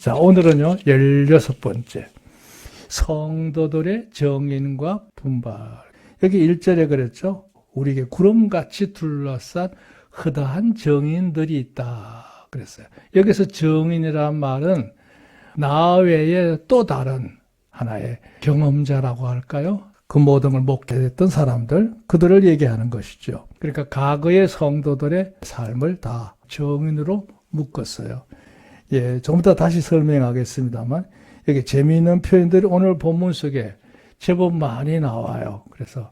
자, 오늘은요, 16번째. 성도들의 정인과 분발. 여기 1절에 그랬죠? 우리에게 구름같이 둘러싼 허다한 정인들이 있다. 그랬어요. 여기서 정인이란 말은 나 외에 또 다른 하나의 경험자라고 할까요? 그 모든 걸 목회했던 사람들, 그들을 얘기하는 것이죠. 그러니까 과거의 성도들의 삶을 다 정인으로 묶었어요. 예, 좀 더 다시 설명하겠습니다만, 여기 재미있는 표현들이 오늘 본문 속에 제법 많이 나와요. 그래서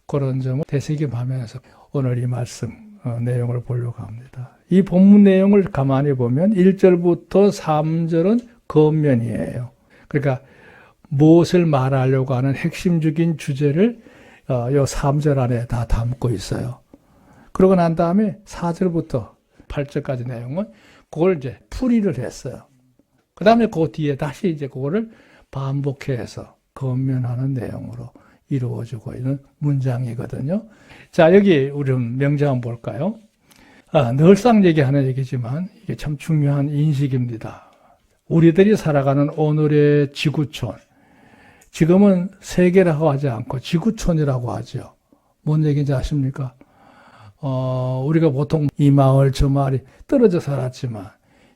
그런 점을 되새김하면서 오늘 이 말씀 내용을 보려고 합니다. 이 본문 내용을 가만히 보면 1절부터 3절은 겉면이에요. 그러니까 무엇을 말하려고 하는 핵심적인 주제를 이 3절 안에 다 담고 있어요. 그러고 난 다음에 4절부터 8절까지 내용은 그걸 이제 풀이를 했어요. 그 다음에 그 뒤에 다시 이제 그거를 반복해서 건면하는 내용으로 이루어지고 있는 문장이거든요. 자, 여기 우리 명제 한번 볼까요? 늘상 얘기하는 얘기지만 이게 참 중요한 인식입니다. 우리들이 살아가는 오늘의 지구촌, 지금은 세계라고 하지 않고 지구촌이라고 하죠. 뭔 얘기인지 아십니까? 우리가 보통 이 마을 저 마을이 떨어져 살았지만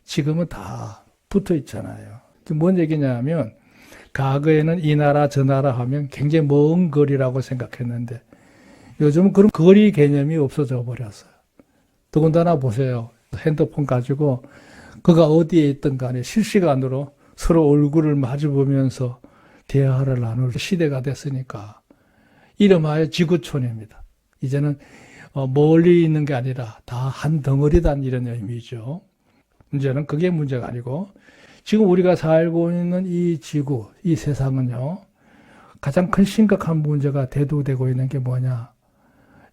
지금은 다 붙어 있잖아요. 뭔 얘기냐면 과거에는 이 나라 저 나라 하면 굉장히 먼 거리라고 생각했는데 요즘은 그런 거리 개념이 없어져 버렸어요. 더군다나 보세요. 핸드폰 가지고 그가 어디에 있든 간에 실시간으로 서로 얼굴을 마주 보면서 대화를 나눌 시대가 됐으니까 이름하여 지구촌입니다. 이제는 멀리 있는 게 아니라 다 한 덩어리단 이런 의미죠. 문제는 그게 문제가 아니고 지금 우리가 살고 있는 이 지구, 이 세상은요. 가장 큰 심각한 문제가 대두되고 있는 게 뭐냐.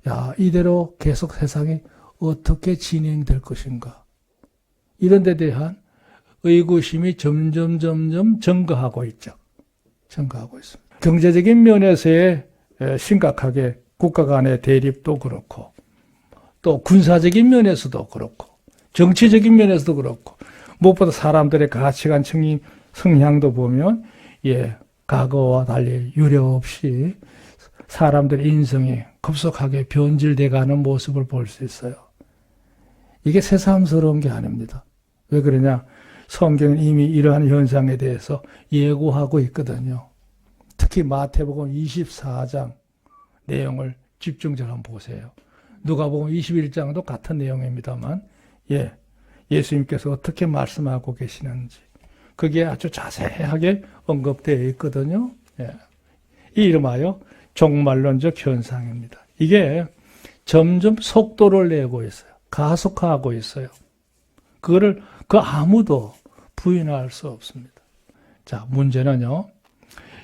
야, 이대로 계속 세상이 어떻게 진행될 것인가. 이런 데 대한 의구심이 점점 증가하고 있죠. 증가하고 있습니다. 경제적인 면에서의 심각하게 국가 간의 대립도 그렇고 또 군사적인 면에서도 그렇고 정치적인 면에서도 그렇고 무엇보다 사람들의 가치관 성향도 보면 과거와 달리 유례 없이 사람들의 인성이 급속하게 변질돼가는 모습을 볼 수 있어요. 이게 새삼스러운 게 아닙니다. 왜 그러냐? 성경은 이미 이러한 현상에 대해서 예고하고 있거든요. 특히 마태복음 24장 내용을 집중적으로 한번 보세요. 누가복음 21장도 같은 내용입니다만 예수님께서 어떻게 말씀하고 계시는지 그게 아주 자세하게 언급되어 있거든요. 이 이름하여 종말론적 현상입니다. 이게 점점 속도를 내고 있어요. 가속화하고 있어요. 그거를 아무도 부인할 수 없습니다. 자, 문제는요.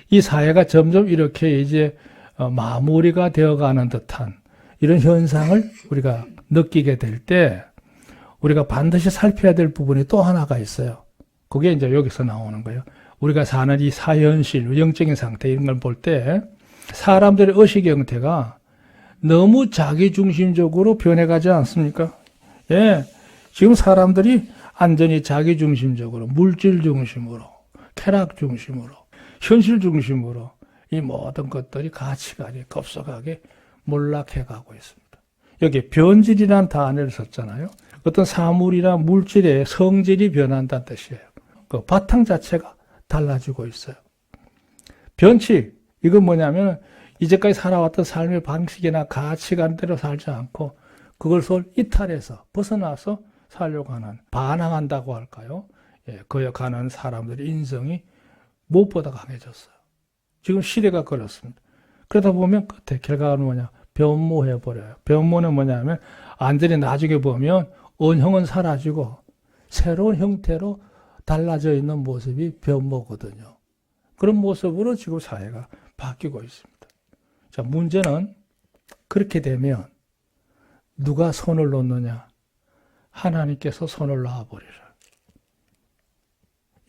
이 사회가 점점 이렇게 이제 마무리가 되어가는 듯한 이런 현상을 우리가 느끼게 될 때 우리가 반드시 살펴야 될 부분이 또 하나가 있어요. 그게 이제 여기서 나오는 거예요. 우리가 사는 이 사현실, 영적인 상태 이런 걸 볼 때 사람들의 의식 형태가 너무 자기중심적으로 변해가지 않습니까? 지금 사람들이 완전히 자기중심적으로, 물질 중심으로, 쾌락 중심으로, 현실 중심으로 이 모든 것들이 가치관이 급속하게 몰락해가고 있습니다. 여기 변질이라는 단어를 썼잖아요. 어떤 사물이나 물질의 성질이 변한다는 뜻이에요. 그 바탕 자체가 달라지고 있어요. 변칙, 이건 뭐냐면 이제까지 살아왔던 삶의 방식이나 가치관대로 살지 않고 그것을 이탈해서 벗어나서 살려고 하는, 반항한다고 할까요? 거역하는 사람들의 인성이 무엇보다 강해졌어요. 지금 시대가 그렇습니다. 그러다 보면 끝에 결과는 뭐냐? 변모해버려요. 변모는 뭐냐면 완전히 나중에 보면 원형은 사라지고 새로운 형태로 달라져 있는 모습이 변모거든요. 그런 모습으로 지금 사회가 바뀌고 있습니다. 자, 문제는 그렇게 되면 누가 손을 놓느냐? 하나님께서 손을 놔버리라.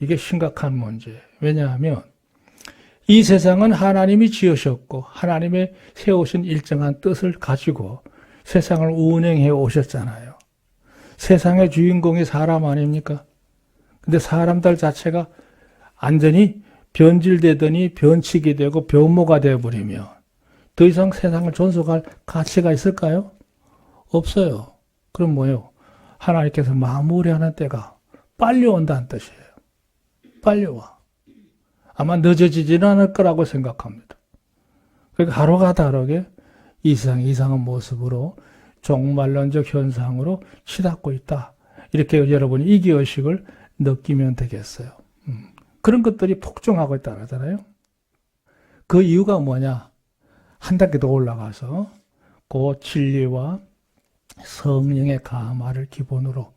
이게 심각한 문제예요. 왜냐하면 이 세상은 하나님이 지으셨고 하나님의 세우신 일정한 뜻을 가지고 세상을 운행해 오셨잖아요. 세상의 주인공이 사람 아닙니까? 근데 사람들 자체가 완전히 변질되더니 변칙이 되고 변모가 되어버리면 더 이상 세상을 존속할 가치가 있을까요? 없어요. 그럼 뭐예요? 하나님께서 마무리하는 때가 빨리 온다는 뜻이에요. 빨리 와. 아마 늦어지지는 않을 거라고 생각합니다. 그러니까 하루가 다르게 이상한 모습으로 종말론적 현상으로 치닫고 있다. 이렇게 여러분이 이기의식을 느끼면 되겠어요. 그런 것들이 폭증하고 있다는 거잖아요. 그 이유가 뭐냐? 한 단계 더 올라가서 그 진리와 성령의 감화를 기본으로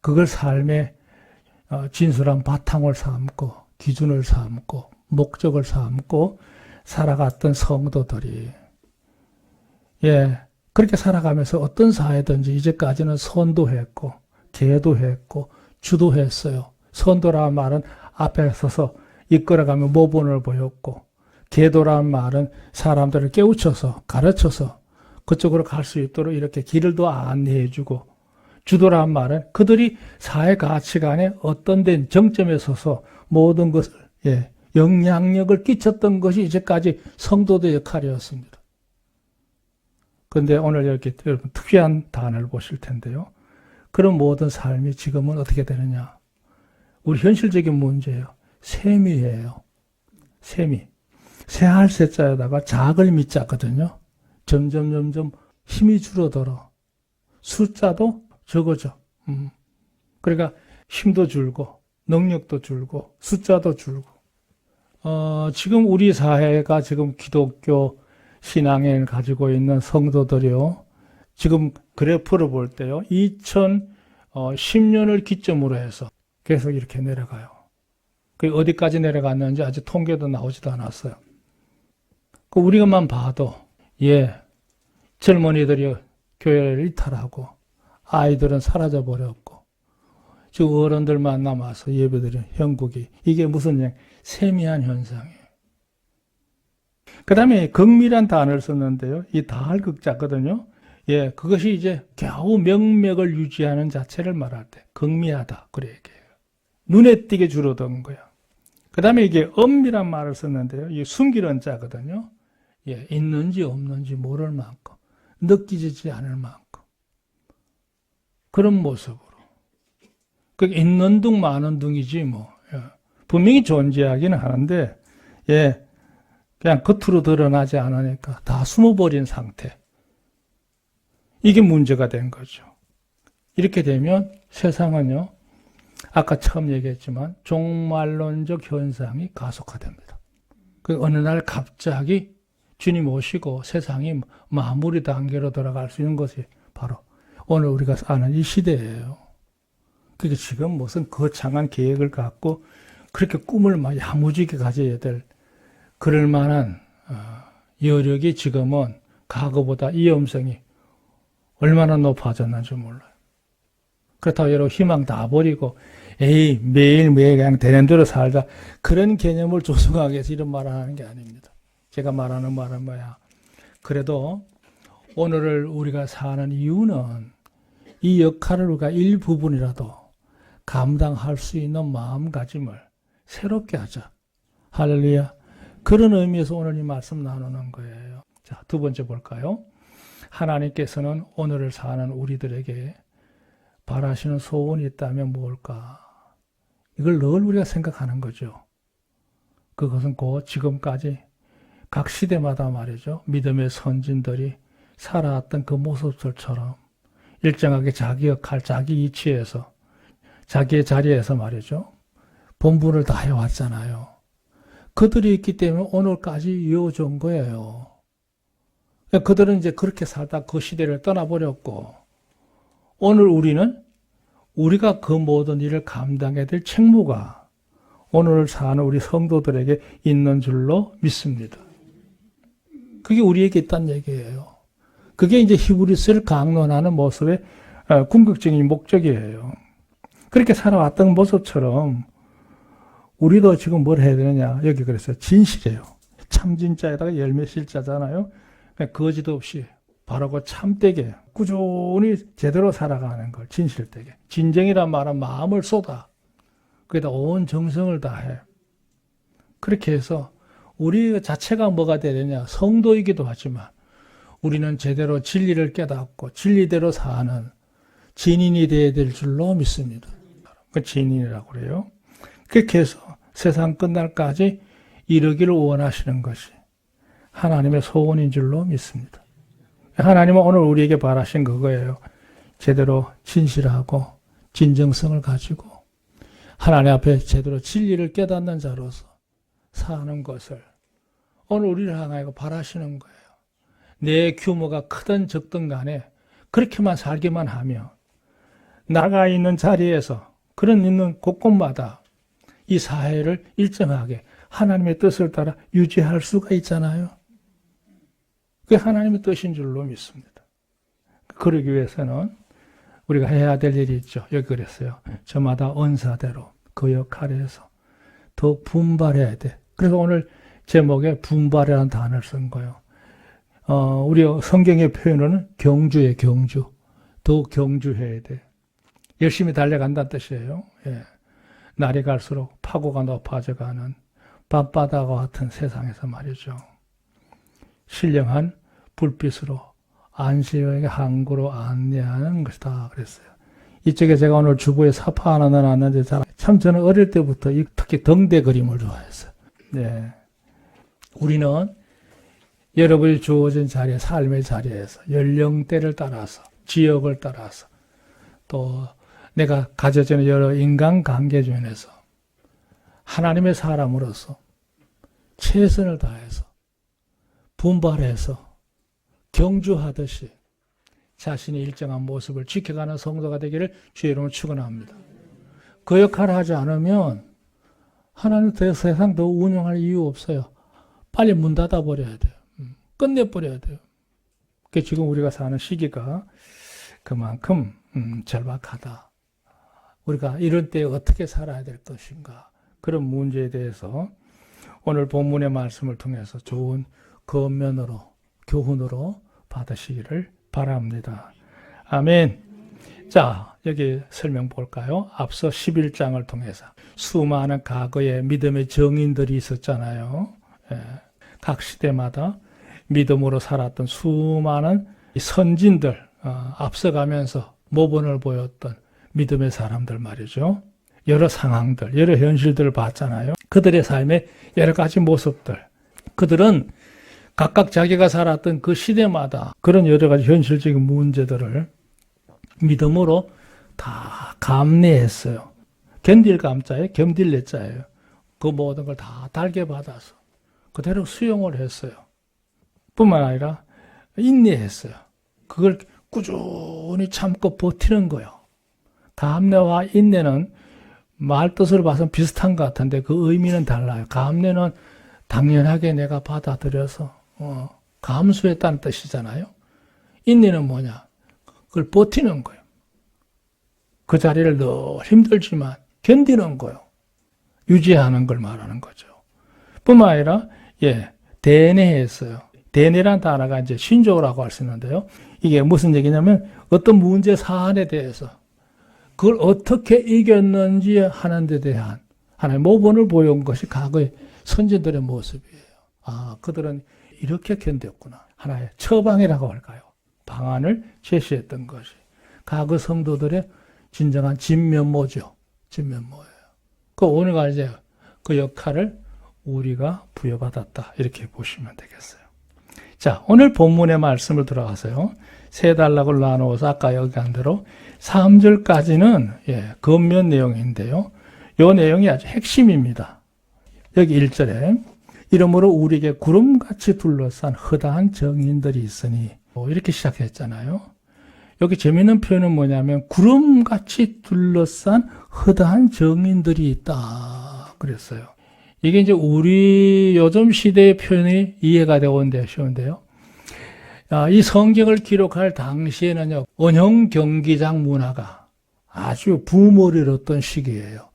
그걸 삶의 진솔한 바탕을 삼고 기준을 삼고 목적을 삼고 살아갔던 성도들이 그렇게 살아가면서 어떤 사회든지 이제까지는 선도했고 계도했고 주도했어요. 선도라는 말은 앞에 서서 이끌어가며 모본을 보였고 계도라는 말은 사람들을 깨우쳐서 가르쳐서 그쪽으로 갈 수 있도록 이렇게 길을 더 안내해주고 주도라는 말은 그들이 사회 가치관에 어떤 된 정점에 서서 모든 것을 영향력을 끼쳤던 것이 이제까지 성도의 역할이었습니다. 그런데 오늘 이렇게 여러분 특이한 단어를 보실 텐데요. 그런 모든 삶이 지금은 어떻게 되느냐? 우리 현실적인 문제예요. 세미예요. 세미. 새할 새자에다가 작을 미자거든요. 점점 힘이 줄어들어. 숫자도 적어져. 그러니까 힘도 줄고 능력도 줄고 숫자도 줄고. 지금 우리 사회가 지금 기독교 신앙을 가지고 있는 성도들이요. 지금 그래프를 볼 때요. 2010년을 기점으로 해서 계속 이렇게 내려가요. 그 어디까지 내려갔는지 아직 통계도 나오지도 않았어요. 그 우리가만 봐도 젊은이들이 교회를 이탈하고 아이들은 사라져 버렸고 지금 어른들만 남아서 예배드리는 형국이 이게 무슨 세미한 현상이에요. 그 다음에 극미란 단어를 썼는데요. 이 다할극자거든요. 그것이 이제 겨우 명맥을 유지하는 자체를 말할 때 극미하다 그래 얘기해요. 눈에 띄게 줄어든 거야. 그 다음에 이게 엄밀한 말을 썼는데요. 이게 숨기는 자거든요. 있는지 없는지 모를 만큼 느끼지 않을 만큼 그런 모습으로 있는 둥 마는 둥이지 뭐 분명히 존재하기는 하는데 그냥 겉으로 드러나지 않으니까 다 숨어버린 상태. 이게 문제가 된 거죠. 이렇게 되면 세상은요, 아까 처음 얘기했지만 종말론적 현상이 가속화됩니다. 어느 날 갑자기 주님 오시고 세상이 마무리 단계로 들어갈 수 있는 것이 바로 오늘 우리가 사는 이 시대예요. 그게 지금 무슨 거창한 계획을 갖고 그렇게 꿈을 막 야무지게 가져야 될 그럴 만한 여력이 지금은 과거보다 위험성이 얼마나 높아졌는지 몰라요. 그렇다고 여러분 희망 다 버리고 매일매일 그냥 되는 대로 살자 그런 개념을 조성하기 위해서 이런 말을 하는 게 아닙니다. 제가 말하는 말은 뭐야? 그래도 오늘을 우리가 사는 이유는 이 역할을 우리가 일부분이라도 감당할 수 있는 마음가짐을 새롭게 하자. 할렐루야. 그런 의미에서 오늘 이 말씀 나누는 거예요. 자, 두 번째 볼까요? 하나님께서는 오늘을 사는 우리들에게 바라시는 소원이 있다면 뭘까? 이걸 늘 우리가 생각하는 거죠. 그것은 곧 지금까지 각 시대마다 말이죠. 믿음의 선진들이 살아왔던 그 모습들처럼 일정하게 자기 역할, 자기 위치에서 자기의 자리에서 말이죠. 본분을 다 해왔잖아요. 그들이 있기 때문에 오늘까지 이어져온 거예요. 그들은 이제 그렇게 살다 그 시대를 떠나버렸고 오늘 우리는 우리가 그 모든 일을 감당해야 될 책무가 오늘 사는 우리 성도들에게 있는 줄로 믿습니다. 그게 우리에게 있다는 얘기예요. 그게 이제 히브리서를 강론하는 모습의 궁극적인 목적이에요. 그렇게 살아왔던 모습처럼 우리도 지금 뭘 해야 되느냐. 여기 그랬어요. 진실이에요. 참진자에다가 열매실자잖아요. 거짓 없이 바르고 참되게 꾸준히 제대로 살아가는 걸 진실되게. 진정이란 말은 마음을 쏟아. 거기다 온 정성을 다해. 그렇게 해서 우리 자체가 뭐가 되느냐? 성도이기도 하지만 우리는 제대로 진리를 깨닫고 진리대로 사는 진인이 되어야 될 줄로 믿습니다. 그 진인이라고 그래요. 그렇게 해서 세상 끝날까지 이르기를 원하시는 것이 하나님의 소원인 줄로 믿습니다. 하나님은 오늘 우리에게 바라신 그거예요. 제대로 진실하고 진정성을 가지고 하나님 앞에 제대로 진리를 깨닫는 자로서 사는 것을 오늘 우리를 향하여 바라시는 거예요. 내 규모가 크든 적든 간에 그렇게만 살기만 하면 나가 있는 자리에서 그런 있는 곳곳마다 이 사회를 일정하게 하나님의 뜻을 따라 유지할 수가 있잖아요. 그게 하나님의 뜻인 줄로 믿습니다. 그러기 위해서는 우리가 해야 될 일이 있죠. 여기 그랬어요. 저마다 언사대로 그 역할에서 더 분발해야 돼. 그래서 오늘 제목에 분발이라는 단어를 쓴 거예요. 우리 성경의 표현은 경주예요. 경주. 더 경주해야 돼. 열심히 달려간다는 뜻이에요. 예. 날이 갈수록 파고가 높아져가는 밤바다와 같은 세상에서 말이죠. 신령한 불빛으로 안식의 항구로 안내하는 것이다 그랬어요. 이쪽에 제가 오늘 주보에 사파 하나 넣어놨는데 참 저는 어릴 때부터 특히 등대 그림을 좋아했어요. 네. 우리는 여러분이 주어진 자리에, 삶의 자리에서 연령대를 따라서 지역을 따라서 또 내가 가져지는 여러 인간관계 중에서 하나님의 사람으로서 최선을 다해서 분발해서 경주하듯이 자신의 일정한 모습을 지켜가는 성도가 되기를 주의 이름으로 축원합니다. 그 역할을 하지 않으면 하나님 세상 더 운영할 이유 없어요. 빨리 문 닫아버려야 돼요. 끝내버려야 돼요. 그게 지금 우리가 사는 시기가 그만큼 절박하다. 우리가 이런 때에 어떻게 살아야 될 것인가. 그런 문제에 대해서 오늘 본문의 말씀을 통해서 좋은 권면으로 교훈으로 받으시기를 바랍니다. 아멘. 자, 여기 설명 볼까요? 앞서 11장을 통해서 수많은 과거의 믿음의 정인들이 있었잖아요. 예. 각 시대마다 믿음으로 살았던 수많은 선진들, 앞서가면서 모범을 보였던 믿음의 사람들 말이죠. 여러 상황들, 여러 현실들을 봤잖아요. 그들의 삶의 여러 가지 모습들. 그들은 각각 자기가 살았던 그 시대마다 그런 여러 가지 현실적인 문제들을 믿음으로 다 감내했어요. 견딜 감자에 견딜 내자예요. 그 모든 걸 다 달게 받아서 그대로 수용을 했어요. 뿐만 아니라 인내했어요. 그걸 꾸준히 참고 버티는 거예요. 감내와 인내는 말뜻으로 봐서는 비슷한 것 같은데 그 의미는 달라요. 감내는 당연하게 내가 받아들여서 감수했다는 뜻이잖아요. 인내는 뭐냐? 그걸 버티는 거예요. 그 자리를 늘 힘들지만 견디는 거예요. 유지하는 걸 말하는 거죠. 뿐만 아니라 대내했어요. 대내란 단어가 이제 신조어라고 할 수 있는데요. 이게 무슨 얘기냐면 어떤 문제 사안에 대해서 그걸 어떻게 이겼는지 하는 데 대한 하나의 모범을 보여온 것이 과거의 선진들의 모습이에요. 아, 그들은 이렇게 견뎠구나. 하나의 처방이라고 할까요? 방안을 제시했던 것이 과거 성도들의 진정한 진면모죠. 진면모예요. 그 오늘가 이제 그 역할을 우리가 부여받았다. 이렇게 보시면 되겠어요. 자, 오늘 본문의 말씀을 들어가서요. 세 단락을 나누어서 아까 얘기한 대로 3절까지는 권면 내용인데요. 이 내용이 아주 핵심입니다. 여기 1절에 이러므로 우리에게 구름같이 둘러싼 허다한 정인들이 있으니 이렇게 시작했잖아요. 여기 재미있는 표현은 뭐냐면 구름같이 둘러싼 허다한 정인들이 있다 그랬어요. 이게 이제 우리 요즘 시대의 표현이 이해가 되는데 쉬운데요. 이 성경을 기록할 당시에는요, 원형 경기장 문화가 아주 붐을 일었던 시기예요.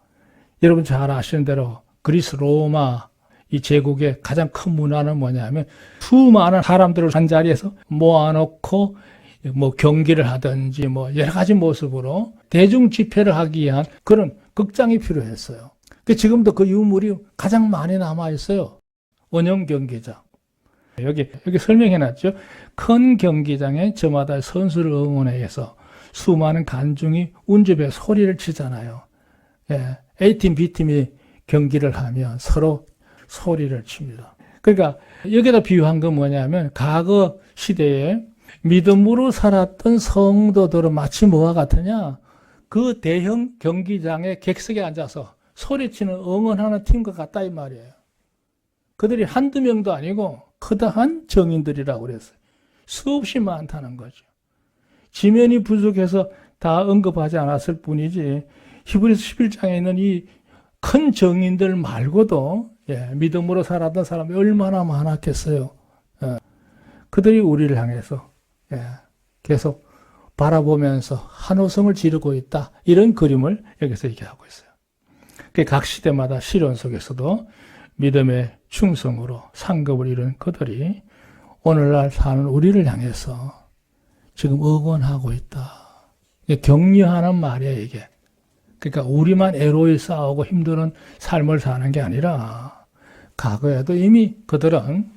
여러분 잘 아시는 대로 그리스 로마 이 제국의 가장 큰 문화는 뭐냐면 수많은 사람들을 한 자리에서 모아놓고 뭐 경기를 하든지 뭐 여러 가지 모습으로 대중 집회를 하기 위한 그런 극장이 필요했어요. 지금도 그 유물이 가장 많이 남아 있어요. 원형 경기장. 여기 설명해 놨죠. 큰 경기장에 저마다 선수를 응원해 해서 수많은 관중이 운집에 소리를 치잖아요. 예, A팀, B팀이 경기를 하면 서로 소리를 칩니다. 그러니까 여기다 비유한 건 뭐냐면 과거 시대에 믿음으로 살았던 성도들은 마치 뭐와 같으냐? 그 대형 경기장의 객석에 앉아서 소리치는 응원하는 팀과 같다 이 말이에요. 그들이 한두 명도 아니고 커다란 정인들이라고 그랬어요. 수없이 많다는 거죠. 지면이 부족해서 다 언급하지 않았을 뿐이지 히브리서 11장에 있는 이 큰 정인들 말고도 믿음으로 살았던 사람이 얼마나 많았겠어요. 그들이 우리를 향해서 계속 바라보면서 한호성을 지르고 있다. 이런 그림을 여기서 얘기하고 있어요. 각 시대마다 시련 속에서도 믿음의 충성으로 상급을 이룬 그들이 오늘날 사는 우리를 향해서 지금 응원하고 있다. 격려하는 말이에요, 이게. 그러니까 우리만 애로이 싸우고 힘든 삶을 사는 게 아니라 과거에도 이미 그들은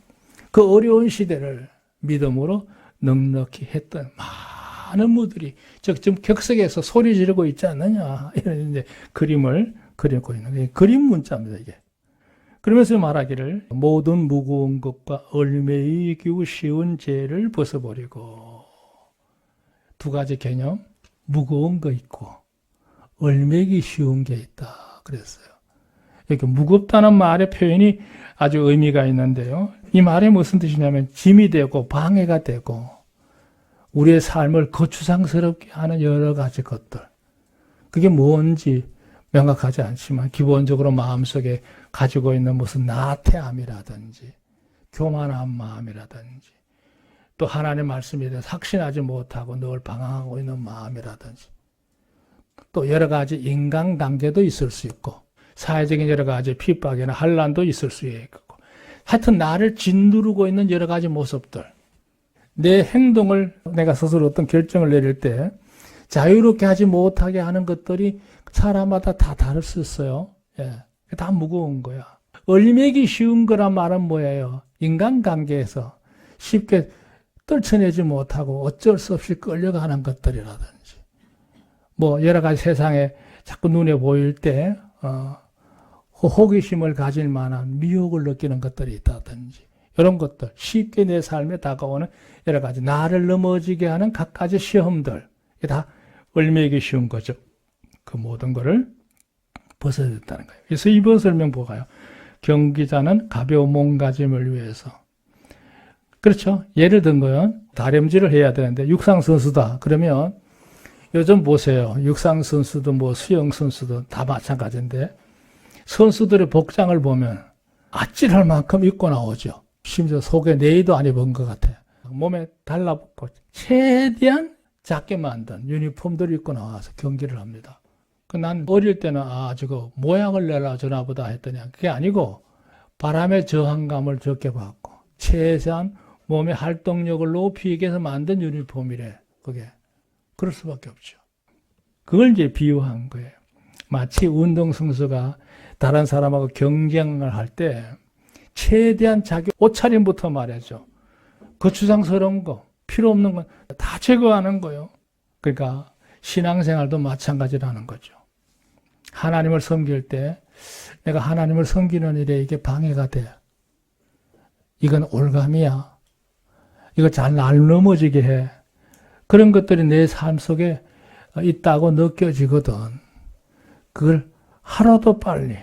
그 어려운 시대를 믿음으로 넉넉히 했던 많은 무들이 지금 격석에서 소리 지르고 있지 않느냐 이런 이제 그림을 그리고 있는 게 그림 문자입니다, 이게. 그러면서 말하기를 모든 무거운 것과 얼매이기 쉬운 죄를 벗어버리고 두 가지 개념, 무거운 거 있고 얼매기 쉬운 게 있다 그랬어요. 이렇게 무겁다는 말의 표현이 아주 의미가 있는데요. 이 말이 무슨 뜻이냐면 짐이 되고 방해가 되고 우리의 삶을 거추장스럽게 하는 여러 가지 것들. 그게 뭔지 명확하지 않지만 기본적으로 마음속에 가지고 있는 무슨 나태함이라든지 교만한 마음이라든지 또 하나님의 말씀에 대해서 확신하지 못하고 늘 방황하고 있는 마음이라든지 또 여러 가지 인간관계도 있을 수 있고 사회적인 여러 가지 핍박이나 환난도 있을 수 있고 하여튼 나를 짓누르고 있는 여러 가지 모습들 내 행동을 내가 스스로 어떤 결정을 내릴 때 자유롭게 하지 못하게 하는 것들이 사람마다 다 다를 수 있어요. 다 무거운 거야. 얼매기 쉬운 거란 말은 뭐예요? 인간관계에서 쉽게 떨쳐내지 못하고 어쩔 수 없이 끌려가는 것들이라든지 뭐 여러 가지 세상에 자꾸 눈에 보일 때 호기심을 가질 만한 미혹을 느끼는 것들이 있다든지 이런 것들 쉽게 내 삶에 다가오는 여러 가지 나를 넘어지게 하는 각가지 시험들 이게 다 얼매기 쉬운 거죠. 그 모든 거를 벗어야 된다는 거예요. 그래서 이번 설명 보가요. 경기자는 가벼운 몸가짐을 위해서 그렇죠. 예를 든 건 다림질을 해야 되는데 육상 선수다. 그러면 요즘 보세요. 육상 선수도 뭐 수영 선수도 다 마찬가지인데 선수들의 복장을 보면 아찔할 만큼 입고 나오죠. 심지어 속에 네이도 안 입은 것 같아요. 몸에 달라붙고 최대한 작게 만든 유니폼들을 입고 나와서 경기를 합니다. 난 어릴 때는 저거 모양을 내라 저나 보다 했더니 그게 아니고 바람의 저항감을 적게 받고 최대한 몸의 활동력을 높이기 위해서 만든 유니폼이래. 그게. 그럴 수밖에 없죠. 그걸 이제 비유한 거예요. 마치 운동선수가 다른 사람하고 경쟁을 할 때 최대한 자기 옷차림부터 말이죠. 거추장스러운 거, 필요 없는 건 다 제거하는 거예요. 그러니까 신앙생활도 마찬가지라는 거죠. 하나님을 섬길 때 내가 하나님을 섬기는 일에 이게 방해가 돼. 이건 올감이야. 이거 잘 날 넘어지게 해. 그런 것들이 내 삶 속에 있다고 느껴지거든. 그걸 하루도 빨리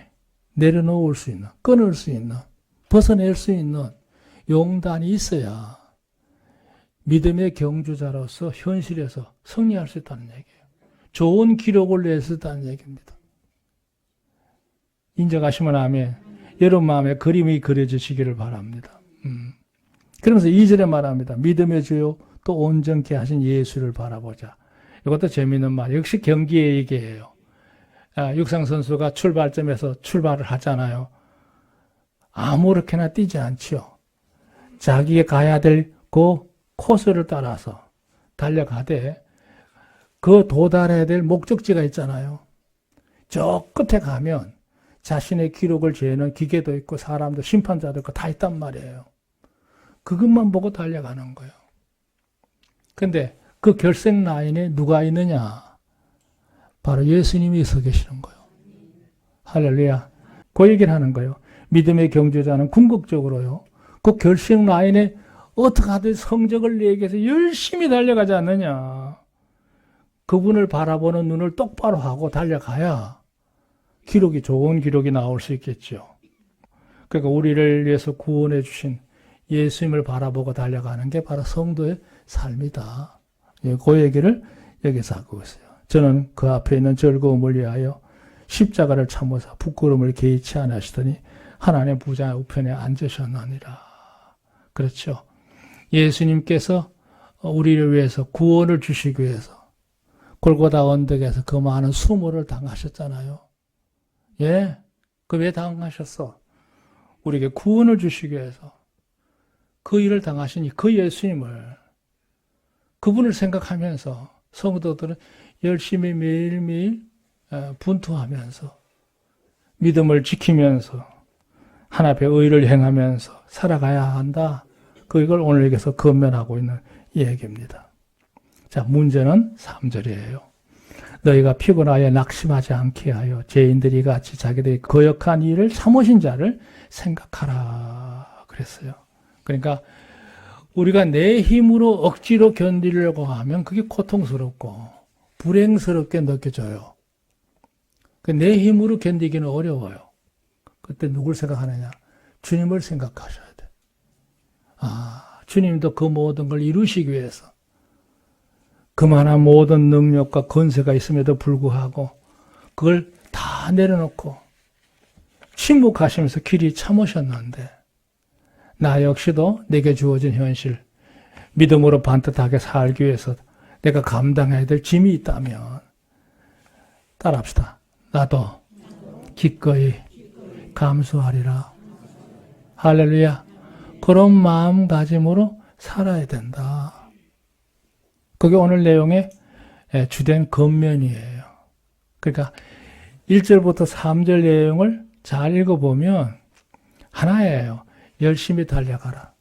내려놓을 수 있는, 끊을 수 있는, 벗어낼 수 있는 용단이 있어야 믿음의 경주자로서 현실에서 승리할 수 있다는 얘기예요. 좋은 기록을 낼 수 있다는 얘기입니다. 인정하시면 아멘. 여러분 마음에 그림이 그려지시기를 바랍니다. 그러면서 2절에 말합니다. 믿음의 주요 또 온전케 하신 예수를 바라보자. 이것도 재미있는 말. 역시 경기의 얘기예요. 육상선수가 출발점에서 출발을 하잖아요. 아무렇게나 뛰지 않지요. 자기가 가야 될 그 코스를 따라서 달려가되 그 도달해야 될 목적지가 있잖아요. 저 끝에 가면 자신의 기록을 재는 기계도 있고 사람도 심판자도 있고 다 있단 말이에요. 그것만 보고 달려가는 거예요. 근데 그 결승 라인에 누가 있느냐? 바로 예수님이 서 계시는 거예요. 할렐루야. 그 얘기를 하는 거예요. 믿음의 경주자는 궁극적으로요. 그 결승 라인에 어떻게 하든 성적을 내기 위해서 열심히 달려가지 않느냐. 그분을 바라보는 눈을 똑바로 하고 달려가야 기록이 좋은 기록이 나올 수 있겠죠. 그러니까 우리를 위해서 구원해 주신 예수님을 바라보고 달려가는 게 바로 성도의 삶이다. 그 얘기를 여기서 하고 있어요. 저는 그 앞에 있는 즐거움을 위하여 십자가를 참으사 부끄러움을 개의치 않으시더니 하나님의 보좌 우편에 앉으셨느니라. 그렇죠. 예수님께서 우리를 위해서 구원을 주시기 위해서 골고다 언덕에서 그 많은 수모를 당하셨잖아요. 예, 그 왜 당하셨어? 우리에게 구원을 주시기 위해서 그 일을 당하시니 그 예수님을 그분을 생각하면서 성도들은 열심히 매일매일 분투하면서 믿음을 지키면서 하나님의 의를 행하면서 살아가야 한다. 그걸 오늘 여기서 건면하고 있는 얘기입니다. 자, 문제는 3절이에요. 너희가 피곤하여 낙심하지 않게 하여 죄인들이 같이 자기들이 거역한 일을 참으신 자를 생각하라 그랬어요. 그러니까 우리가 내 힘으로 억지로 견디려고 하면 그게 고통스럽고 불행스럽게 느껴져요. 내 힘으로 견디기는 어려워요. 그때 누굴 생각하느냐? 주님을 생각하셔야 돼. 주님도 그 모든 걸 이루시기 위해서 그만한 모든 능력과 권세가 있음에도 불구하고 그걸 다 내려놓고 침묵하시면서 길이 참으셨는데 나 역시도 내게 주어진 현실 믿음으로 반듯하게 살기 위해서 내가 감당해야 될 짐이 있다면 따라합시다. 나도 기꺼이 감수하리라. 할렐루야. 그런 마음가짐으로 살아야 된다. 그게 오늘 내용의 주된 겉면이에요. 그러니까 1절부터 3절 내용을 잘 읽어보면 하나예요. 열심히 달려가라.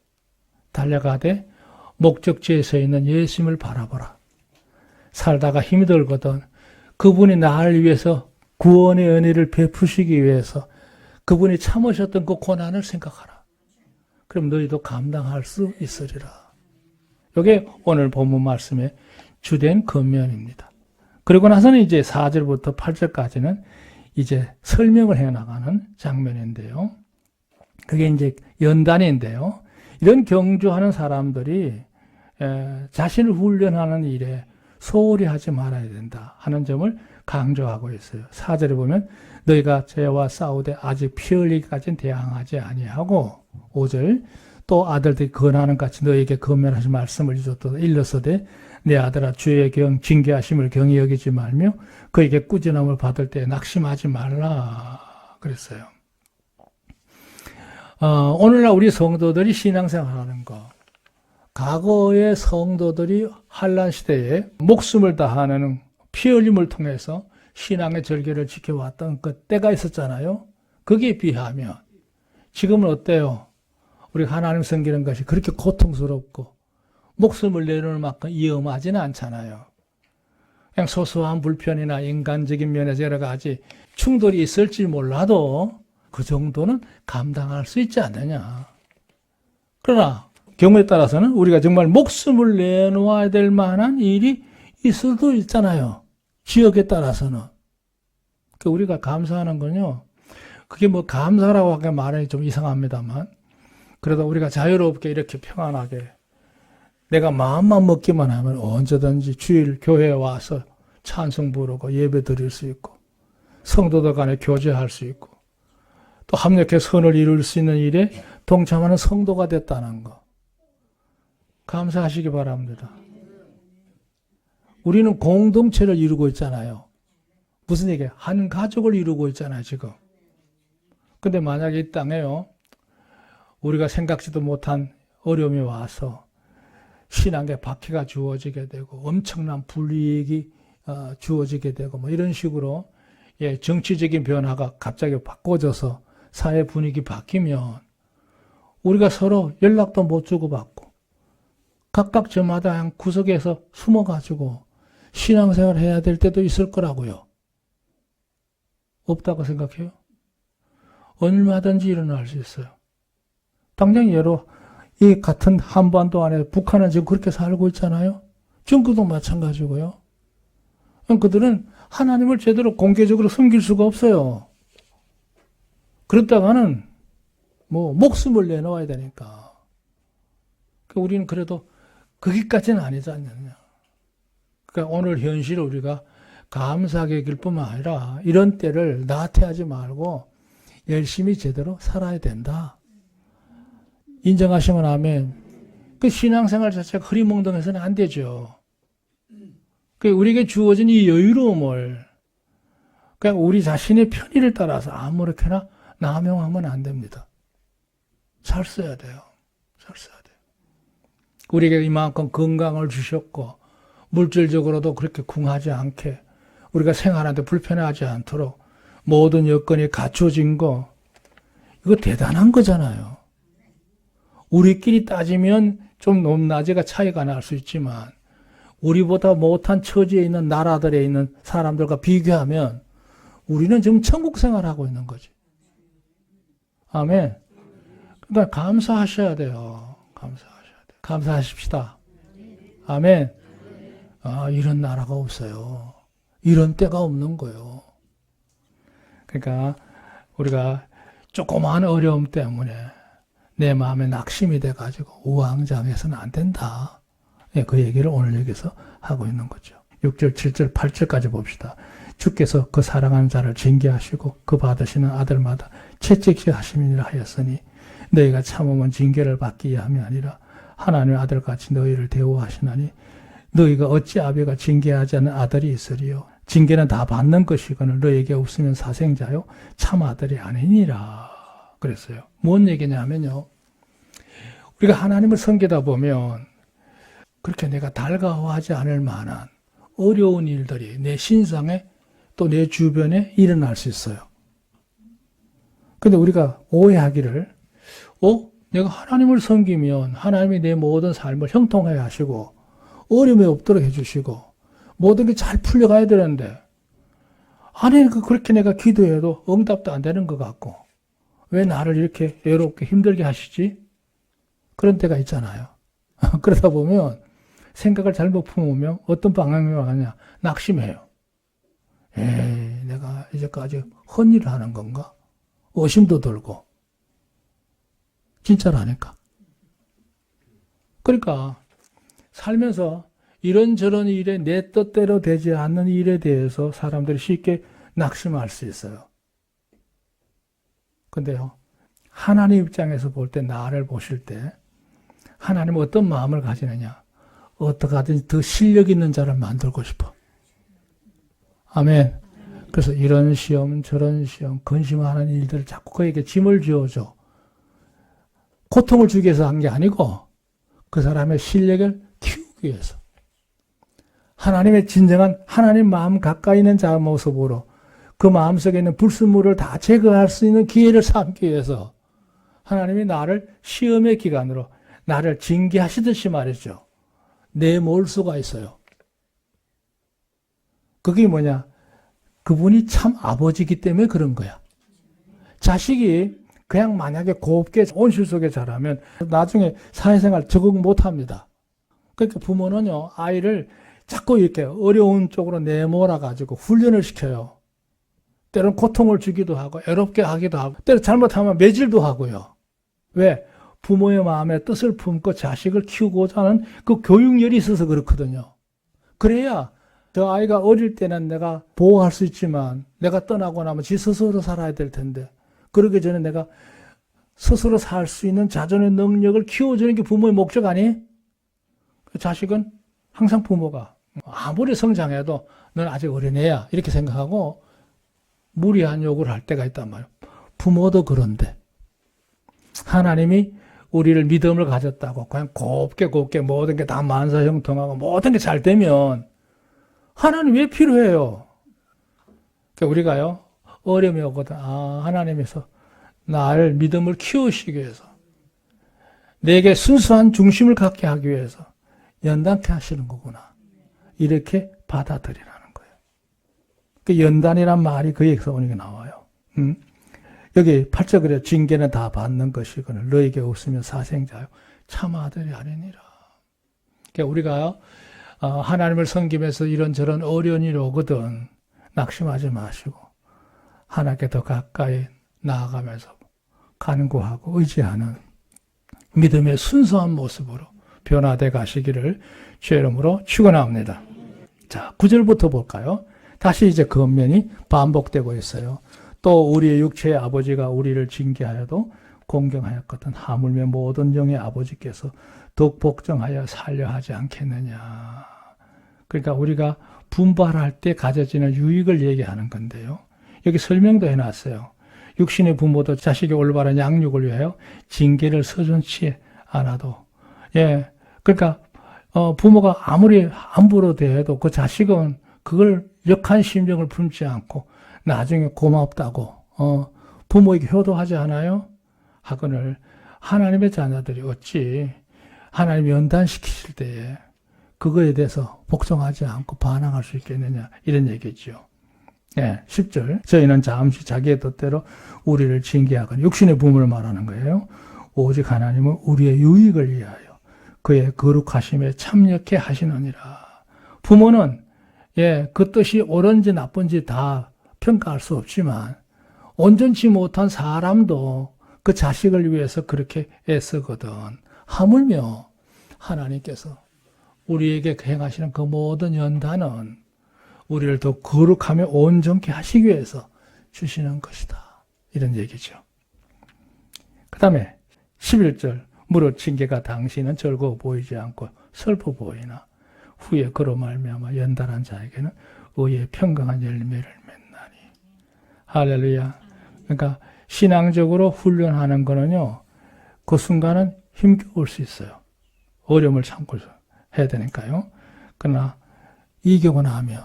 달려가되 목적지에 서 있는 예수님을 바라보라. 살다가 힘이 들거든 그분이 나를 위해서 구원의 은혜를 베푸시기 위해서 그분이 참으셨던 그 고난을 생각하라. 그럼 너희도 감당할 수 있으리라. 이게 오늘 본문 말씀의 주된 겉면입니다. 그리고 나서는 이제 4절부터 8절까지는 이제 설명을 해나가는 장면인데요. 그게 이제 연단인데요. 이런 경주하는 사람들이 자신을 훈련하는 일에 소홀히 하지 말아야 된다 하는 점을 강조하고 있어요. 4절에 보면 너희가 죄와 싸우되 아직 피 흘리기까지는 대항하지 아니하고 5절 또 아들들이 권하는 같이 너희에게 권면하신 말씀을 일렀으되 내 아들아 주의 징계하심을 경히 여기지 말며 그에게 꾸지람을 받을 때 낙심하지 말라 그랬어요. 오늘날 우리 성도들이 신앙생활하는 거 과거의 성도들이 환난 시대에 목숨을 다하는 피 흘림을 통해서 신앙의 절개를 지켜왔던 그 때가 있었잖아요. 거기에 비하면 지금은 어때요? 우리가 하나님 섬기는 것이 그렇게 고통스럽고 목숨을 내놓을 만큼 위험하지는 않잖아요. 그냥 소소한 불편이나 인간적인 면에서 여러 가지 충돌이 있을지 몰라도 그 정도는 감당할 수 있지 않느냐. 그러나 경우에 따라서는 우리가 정말 목숨을 내놓아야 될 만한 일이 있을 수도 있잖아요. 지역에 따라서는. 우리가 감사하는 건요. 그게 뭐 감사라고 하기엔 말이 좀 이상합니다만 그래도 우리가 자유롭게 이렇게 평안하게 내가 마음만 먹기만 하면 언제든지 주일 교회에 와서 찬송 부르고 예배 드릴 수 있고 성도들 간에 교제할 수 있고 또 합력해 선을 이룰 수 있는 일에 동참하는 성도가 됐다는 거. 감사하시기 바랍니다. 우리는 공동체를 이루고 있잖아요. 무슨 얘기예요? 한 가족을 이루고 있잖아요, 지금. 근데 만약에 이 땅에요, 우리가 생각지도 못한 어려움이 와서 신앙의 박해가 주어지게 되고 엄청난 불이익이 주어지게 되고 뭐 이런 식으로 예, 정치적인 변화가 갑자기 바꿔져서 사회 분위기 바뀌면 우리가 서로 연락도 못 주고받고 각각 저마다 구석에서 숨어가지고 신앙생활 해야 될 때도 있을 거라고요. 없다고 생각해요? 얼마든지 일어날 수 있어요. 당장 예로 이 같은 한반도 안에 북한은 지금 그렇게 살고 있잖아요. 중국도 마찬가지고요. 그들은 하나님을 제대로 공개적으로 섬길 수가 없어요. 그렇다가는 뭐 목숨을 내놓아야 되니까. 우리는 그래도 거기까지는 아니지 않느냐. 그러니까 오늘 현실을 우리가 감사하게 여길 뿐만 아니라 이런 때를 나태하지 말고 열심히 제대로 살아야 된다. 인정하시면 아멘. 그 신앙생활 자체가 흐리멍덩해서는 안 되죠. 그 우리에게 주어진 이 여유로움을 그냥 우리 자신의 편의를 따라서 아무렇게나 남용하면 안 됩니다. 잘 써야 돼요. 잘 써야 돼요. 우리에게 이만큼 건강을 주셨고 물질적으로도 그렇게 궁하지 않게 우리가 생활하는데 불편하지 않도록 모든 여건이 갖춰진 거 이거 대단한 거잖아요. 우리끼리 따지면 좀 높낮이가 차이가 날 수 있지만 우리보다 못한 처지에 있는 나라들에 있는 사람들과 비교하면 우리는 지금 천국 생활하고 있는 거지. 아멘. 그러니까 감사하셔야 돼요. 감사하셔야 돼요. 감사하십시다. 아멘. 이런 나라가 없어요. 이런 때가 없는 거예요. 그러니까 우리가 조그마한 어려움 때문에 내 마음에 낙심이 돼가지고 우왕좌왕해서는 안 된다. 예, 그 얘기를 오늘 여기서 하고 있는 거죠. 6절, 7절, 8절까지 봅시다. 주께서 그 사랑하는 자를 징계하시고 그 받으시는 아들마다 채찍질 하심이라 하였으니 너희가 참으면 징계를 받기 함이 아니라 하나님의 아들같이 너희를 대우하시나니 너희가 어찌 아비가 징계하지 않는 아들이 있으리요. 징계는 다 받는 것이거늘 너희에게 없으면 사생자요 참 아들이 아니니라 그랬어요. 뭔 얘기냐면요. 우리가 하나님을 섬기다 보면 그렇게 내가 달가워하지 않을 만한 어려운 일들이 내 신상에 또 내 주변에 일어날 수 있어요. 근데 우리가 오해하기를 내가 하나님을 섬기면 하나님이 내 모든 삶을 형통하게 하시고 어려움이 없도록 해주시고 모든 게 잘 풀려가야 되는데 아니 그렇게 내가 기도해도 응답도 안 되는 것 같고 왜 나를 이렇게 외롭게 힘들게 하시지? 그런 때가 있잖아요. 그러다 보면 생각을 잘못 품으면 어떤 방향으로 가냐? 낙심해요. 내가 이제까지 헛일을 하는 건가? 의심도 들고. 진짜라니까. 그러니까 살면서 이런저런 일에 내 뜻대로 되지 않는 일에 대해서 사람들이 쉽게 낙심할 수 있어요. 근데요, 하나님 입장에서 볼 때 나를 보실 때 하나님은 어떤 마음을 가지느냐? 어떻게 하든지 더 실력 있는 자를 만들고 싶어. 아멘. 그래서 이런 시험 저런 시험 근심하는 일들을 자꾸 그에게 짐을 지어줘. 고통을 주기 위해서 한 게 아니고 그 사람의 실력을 키우기 위해서. 하나님의 진정한 하나님 마음 가까이 있는 자 모습으로 그 마음속에 있는 불순물을 다 제거할 수 있는 기회를 삼기 위해서 하나님이 나를 시험의 기간으로 나를 징계하시듯이 말이죠. 내몰 수가 있어요. 그게 뭐냐? 그분이 참 아버지이기 때문에 그런 거야. 자식이 그냥 만약에 곱게 온실 속에 자라면 나중에 사회생활 적응 못합니다. 그러니까 부모는요, 아이를 자꾸 이렇게 어려운 쪽으로 내몰아가지고 훈련을 시켜요. 때로는 고통을 주기도 하고 애롭게 하기도 하고 때로 잘못하면 매질도 하고요. 왜? 부모의 마음에 뜻을 품고 자식을 키우고자 하는 그 교육열이 있어서 그렇거든요. 그래야 저 아이가 어릴 때는 내가 보호할 수 있지만 내가 떠나고 나면 지 스스로 살아야 될 텐데 그러기 전에 내가 스스로 살 수 있는 자존의 능력을 키워주는 게 부모의 목적 아니? 자식은 항상 부모가 아무리 성장해도 넌 아직 어린애야 이렇게 생각하고 무리한 요구를 할 때가 있단 말이에요. 부모도 그런데 하나님이 우리를 믿음을 가졌다고 그냥 곱게 모든 게 다 만사형통하고 모든 게 잘 되면 하나님 왜 필요해요? 그러니까 우리가요, 어려움이 오거든. 하나님께서 나를 믿음을 키우시기 위해서, 내게 순수한 중심을 갖게 하기 위해서 연단케 하시는 거구나. 이렇게 받아들이라는 거예요. 그 연단이란 말이 거기에서 오는 게 나와요. 여기 8절 그래요. 징계는 다 받는 것이거늘 너에게 없으면 사생자요 참 아들이 아니니라. 그러니까 우리가 하나님을 섬기면서 이런저런 어려운 일이 오거든 낙심하지 마시고 하나님께 더 가까이 나아가면서 간구하고 의지하는 믿음의 순수한 모습으로 변화돼 가시기를 주의 이름으로 축원합니다. 자, 9절부터 볼까요? 다시 이제 겉면이 반복되고 있어요. 또 우리의 육체의 아버지가 우리를 징계하여도 공경하였거든 하물며 모든 영의 아버지께서 더욱 복종하여 살려 하지 않겠느냐. 그러니까 우리가 분발할 때 가져지는 유익을 얘기하는 건데요. 여기 설명도 해놨어요. 육신의 부모도 자식의 올바른 양육을 위하여 징계를 서슴지 않아도, 예, 그러니까 부모가 아무리 함부로 대해도 그 자식은 그걸 역한 심정을 품지 않고 나중에 고맙다고 부모에게 효도하지 않아요? 하거늘 하나님의 자녀들이 어찌 하나님이 연단시키실 때에 그거에 대해서 복종하지 않고 반항할 수 있겠느냐 이런 얘기죠. 예, 10절 저희는 잠시 자기의 뜻대로 우리를 징계하거나 육신의 부모를 말하는 거예요. 오직 하나님은 우리의 유익을 위하여 그의 거룩하심에 참여케 하시느니라. 부모는 그 뜻이 옳은지 나쁜지 다 평가할 수 없지만 온전치 못한 사람도 그 자식을 위해서 그렇게 애쓰거든. 하물며 하나님께서 우리에게 행하시는 그 모든 연단은 우리를 더 거룩하며 온전케 하시기 위해서 주시는 것이다. 이런 얘기죠. 그 다음에 11절 무릇 징계가 당신은 즐거워 보이지 않고 슬퍼 보이나 후에 그로 말미암아 연단한 자에게는 의의 평강한 열매를 맺나니. 할렐루야. 그러니까 신앙적으로 훈련하는 거는요, 그 순간은 힘겨울 수 있어요. 어려움을 참고 해야 되니까요. 그러나 이기고 나면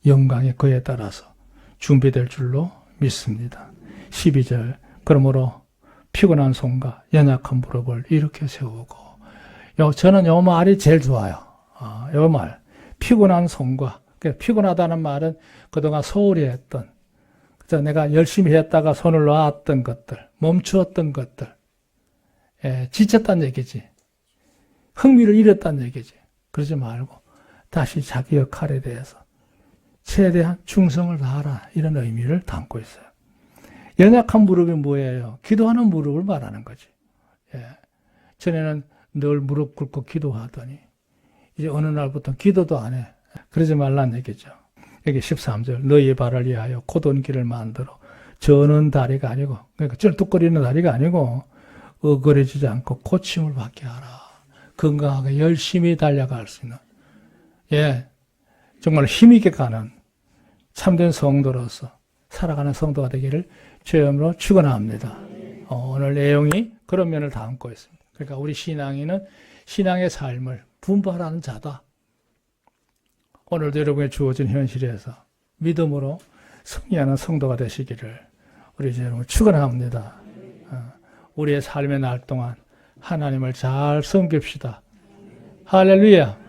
영광이 그에 따라서 준비될 줄로 믿습니다. 12절 그러므로 피곤한 손과 연약한 무릎을 이렇게 세우고, 저는 이 말이 제일 좋아요. 이 말, 피곤한 손과, 피곤하다는 말은 그동안 소홀히 했던, 그래서 내가 열심히 했다가 손을 놨던 것들, 멈추었던 것들, 지쳤다는 얘기지. 흥미를 잃었다는 얘기지. 그러지 말고 다시 자기 역할에 대해서 최대한 충성을 다하라, 이런 의미를 담고 있어요. 연약한 무릎이 뭐예요? 기도하는 무릎을 말하는 거지. 전에는 늘 무릎 꿇고 기도하더니 이제 어느 날부터 기도도 안 해. 그러지 말라는 얘기죠. 여기 13절 너희의 발을 위하여 곧은 길을 만들어 저는 다리가 아니고, 그러니까 쩔뚝거리는 다리가 아니고 어그러지지 않고 고침을 받게 하라. 건강하게 열심히 달려갈 수 있는, 정말 힘있게 가는 참된 성도로서 살아가는 성도가 되기를 주의 이름으로 축원합니다. 오늘 내용이 그런 면을 담고 있습니다. 그러니까 우리 신앙인은 신앙의 삶을 분발하는 자다. 오늘도 여러분의 주어진 현실에서 믿음으로 승리하는 성도가 되시기를 우리 주의 이름으로 축원합니다. 우리의 삶의 날 동안 하나님을 잘 섬깁시다. 할렐루야.